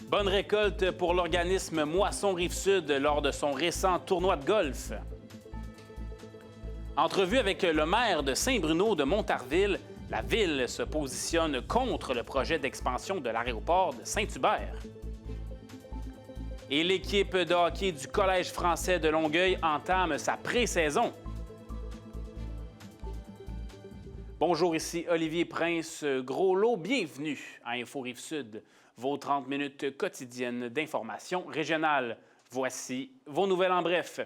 Bonne récolte pour l'organisme Moisson Rive-Sud lors de son récent tournoi de golf. Entrevue avec le maire de Saint-Bruno de Montarville, la ville se positionne contre le projet d'expansion de l'aéroport de Saint-Hubert. Et l'équipe de hockey du Collège français de Longueuil entame sa pré-saison. Bonjour, ici Olivier Prince-Groslot. Bienvenue à Info Rive-Sud, vos 30 minutes quotidiennes d'information régionale. Voici vos nouvelles en bref.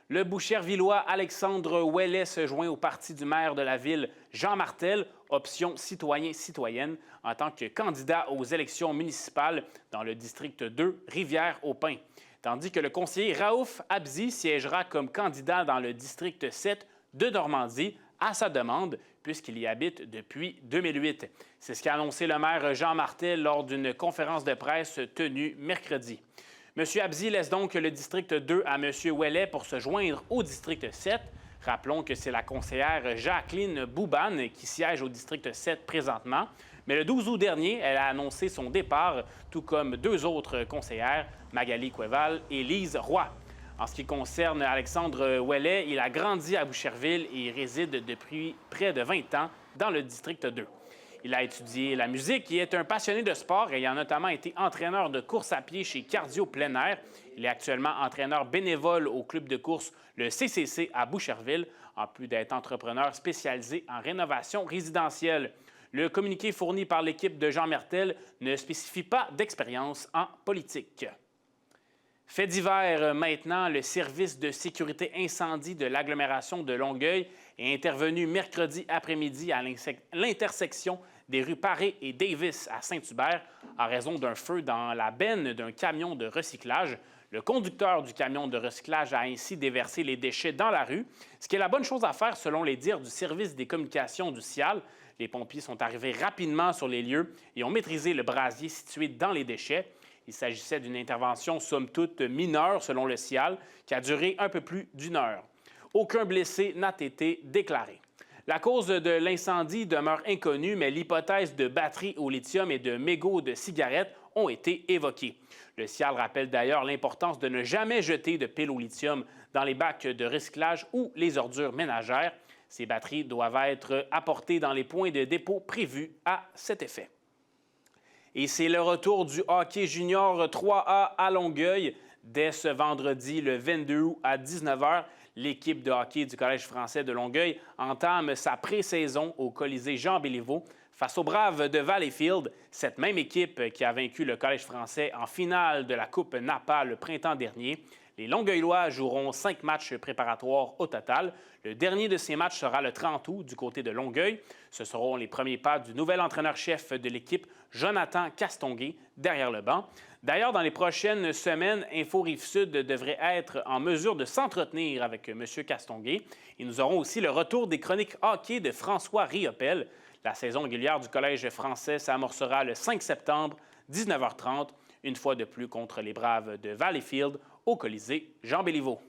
Le Bouchervillois Alexandre Ouellet se joint au parti du maire de la ville, Jean Martel, option citoyen-citoyenne, en tant que candidat aux élections municipales dans le district 2, Rivière-au-Pin. Tandis que le conseiller Raouf Abzi siégera comme candidat dans le district 7 de Normandie, à sa demande, puisqu'il y habite depuis 2008. C'est ce qu'a annoncé le maire Jean Martel lors d'une conférence de presse tenue mercredi. M. Abzi laisse donc le district 2 à M. Ouellet pour se joindre au district 7. Rappelons que c'est la conseillère Jacqueline Boubane qui siège au district 7 présentement. Mais le 12 août dernier, elle a annoncé son départ, tout comme deux autres conseillères, Magali Cueval et Lise Roy. En ce qui concerne Alexandre Ouellet, il a grandi à Boucherville et il réside depuis près de 20 ans dans le district 2. Il a étudié la musique et est un passionné de sport, ayant notamment été entraîneur de course à pied chez Cardio Plein Air. Il est actuellement entraîneur bénévole au club de course, le CCC à Boucherville, en plus d'être entrepreneur spécialisé en rénovation résidentielle. Le communiqué fourni par l'équipe de Jean Martel ne spécifie pas d'expérience en politique. Fait divers maintenant, le service de sécurité incendie de l'agglomération de Longueuil est intervenu mercredi après-midi à l'intersection des rues Paré et Davis à Saint-Hubert en raison d'un feu dans la benne d'un camion de recyclage. Le conducteur du camion de recyclage a ainsi déversé les déchets dans la rue, ce qui est la bonne chose à faire selon les dires du service des communications du CIAL. Les pompiers sont arrivés rapidement sur les lieux et ont maîtrisé le brasier situé dans les déchets. Il s'agissait d'une intervention somme toute mineure selon le CIAL qui a duré un peu plus d'une heure. Aucun blessé n'a été déclaré. La cause de l'incendie demeure inconnue, mais l'hypothèse de batterie au lithium et de mégots de cigarettes ont été évoquées. Le CIAL rappelle d'ailleurs l'importance de ne jamais jeter de piles au lithium dans les bacs de recyclage ou les ordures ménagères. Ces batteries doivent être apportées dans les points de dépôt prévus à cet effet. Et c'est le retour du hockey junior 3A à Longueuil. Dès ce vendredi, le 22 août à 19 h, l'équipe de hockey du Collège français de Longueuil entame sa pré-saison au Colisée Jean-Béliveau face aux Braves de Valleyfield, cette même équipe qui a vaincu le Collège français en finale de la Coupe Napa le printemps dernier. Les Longueuillois joueront 5 matchs préparatoires au total. Le dernier de ces matchs sera le 30 août du côté de Longueuil. Ce seront les premiers pas du nouvel entraîneur-chef de l'équipe, Jonathan Castonguay, derrière le banc. D'ailleurs, dans les prochaines semaines, Info Rive-Sud devrait être en mesure de s'entretenir avec M. Castonguay. Et nous aurons aussi le retour des chroniques hockey de François Riopel. La saison régulière du Collège français s'amorcera le 5 septembre, 19h30, une fois de plus contre les Braves de Valleyfield au Colisée Jean-Béliveau.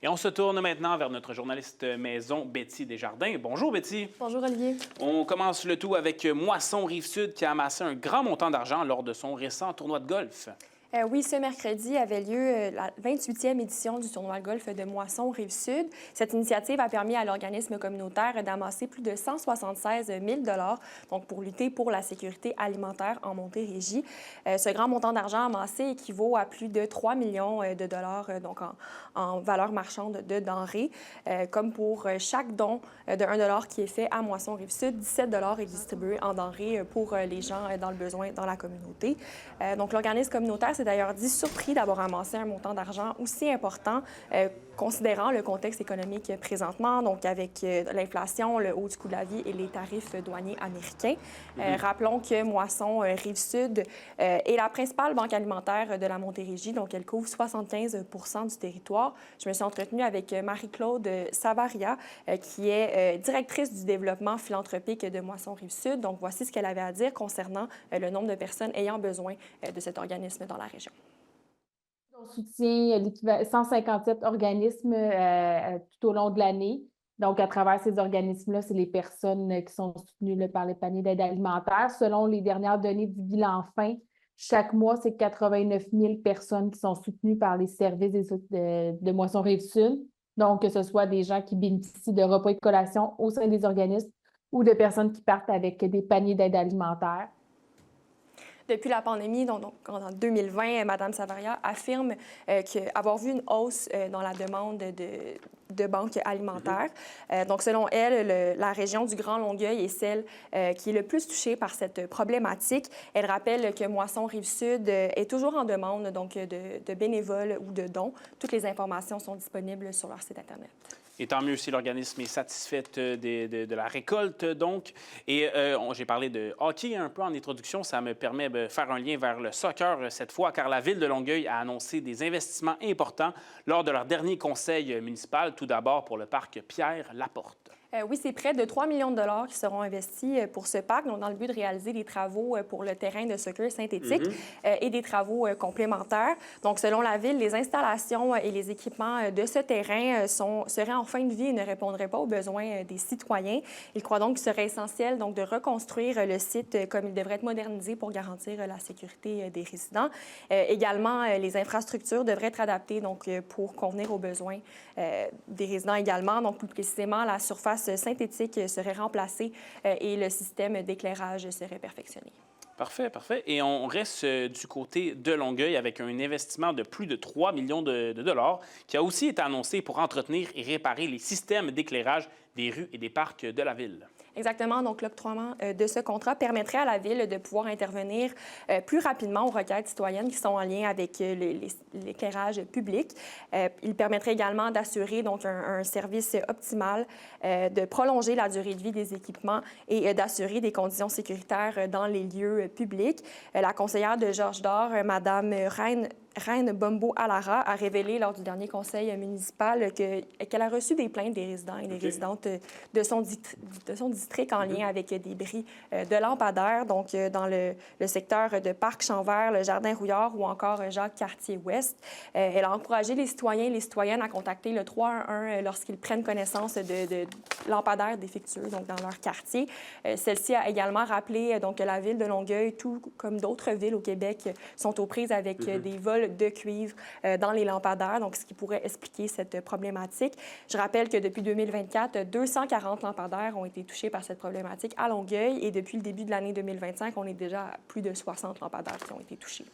Et on se tourne maintenant vers notre journaliste maison, Betty Desjardins. Bonjour, Betty. Bonjour, Olivier. On commence le tout avec Moisson Rive-Sud qui a amassé un grand montant d'argent lors de son récent tournoi de golf. Oui, ce mercredi avait lieu la 28e édition du tournoi de golf de Moisson Rive-Sud. Cette initiative a permis à l'organisme communautaire d'amasser plus de 176 000 donc pour lutter pour la sécurité alimentaire en Montérégie. Ce grand montant d'argent amassé équivaut à plus de 3 millions de dollars donc en valeur marchande de denrées. Comme pour chaque don de 1 dollar qui est fait à Moisson Rive-Sud, 17 dollars est distribué en denrées pour les gens dans le besoin dans la communauté. Donc l'organisme communautaire s'est d'ailleurs dit surpris d'avoir amassé un montant d'argent aussi important, considérant le contexte économique présentement, donc avec l'inflation, le haut du coût de la vie et les tarifs douaniers américains. Rappelons que Moisson Rive-Sud est la principale banque alimentaire de la Montérégie, donc elle couvre 75 du territoire. Je me suis entretenue avec Marie-Claude Savaria, qui est directrice du développement philanthropique de Moisson Rive-Sud. Donc voici ce qu'elle avait à dire concernant le nombre de personnes ayant besoin de cet organisme dans la région. On soutient 157 organismes tout au long de l'année. Donc, à travers ces organismes-là, c'est les personnes qui sont soutenues par les paniers d'aide alimentaire. Selon les dernières données du bilan fin Chaque mois, c'est 89 000 personnes qui sont soutenues par les services de Moisson Rive-Sud. Donc, que ce soit des gens qui bénéficient de repas et de collations au sein des organismes ou de personnes qui partent avec des paniers d'aide alimentaire. Depuis la pandémie, donc en 2020, Mme Savaria affirme avoir vu une hausse dans la demande de banques alimentaires. Donc, selon elle, la région du Grand Longueuil est celle qui est le plus touchée par cette problématique. Elle rappelle que Moisson Rive-Sud est toujours en demande donc, de bénévoles ou de dons. Toutes les informations sont disponibles sur leur site Internet. Et tant mieux si l'organisme est satisfait de la récolte, donc. Et j'ai parlé de hockey un peu en introduction. Ça me permet de faire un lien vers le soccer cette fois, car la Ville de Longueuil a annoncé des investissements importants lors de leur dernier conseil municipal, tout d'abord pour le parc Pierre-Laporte. Oui, c'est près de 3 millions de dollars qui seront investis pour ce parc, donc dans le but de réaliser des travaux pour le terrain de soccer synthétique et des travaux complémentaires. Donc, selon la Ville, les installations et les équipements de ce terrain seraient en fin de vie et ne répondraient pas aux besoins des citoyens. Il croit donc qu'il serait essentiel donc, de reconstruire le site comme il devrait être modernisé pour garantir la sécurité des résidents. Également, les infrastructures devraient être adaptées donc, pour convenir aux besoins des résidents également. Donc, plus précisément, la surface synthétique serait remplacée et le système d'éclairage serait perfectionné. Parfait, parfait. Et on reste du côté de Longueuil avec un investissement de plus de 3 millions de dollars qui a aussi été annoncé pour entretenir et réparer les systèmes d'éclairage des rues et des parcs de la ville. Exactement. Donc, l'octroiement de ce contrat permettrait à la Ville de pouvoir intervenir plus rapidement aux requêtes citoyennes qui sont en lien avec l'éclairage public. Il permettrait également d'assurer donc un service optimal, de prolonger la durée de vie des équipements et d'assurer des conditions sécuritaires dans les lieux publics. La conseillère de Georges d'Or, Mme Reine Bombo Alara, a révélé lors du dernier conseil municipal qu'elle a reçu des plaintes des résidents et des résidentes de son district en lien avec des bris de lampadaires, donc dans le secteur de Parc-Chanvert, le Jardin-Rouillard ou encore Jacques-Cartier-Ouest. Elle a encouragé les citoyens et les citoyennes à contacter le 311 lorsqu'ils prennent connaissance de lampadaires défectueux donc dans leur quartier. Celle-ci a également rappelé donc, que la Ville de Longueuil, tout comme d'autres villes au Québec, sont aux prises avec des vols de cuivre dans les lampadaires, donc ce qui pourrait expliquer cette problématique. Je rappelle que depuis 2024, 240 lampadaires ont été touchés par cette problématique à Longueuil et depuis le début de l'année 2025, on est déjà à plus de 60 lampadaires qui ont été touchés.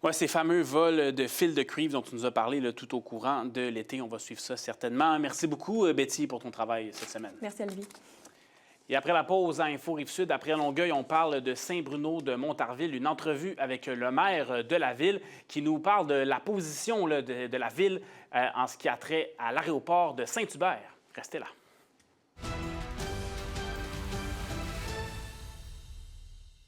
Oui, ces fameux vols de fils de cuivre dont tu nous as parlé là, tout au courant de l'été. On va suivre ça certainement. Merci beaucoup, Betty, pour ton travail cette semaine. Merci, Olivier. Et après la pause à Info Rive-Sud, après Longueuil, on parle de Saint-Bruno de Montarville, une entrevue avec le maire de la ville qui nous parle de la position là, de la ville en ce qui a trait à l'aéroport de Saint-Hubert. Restez là.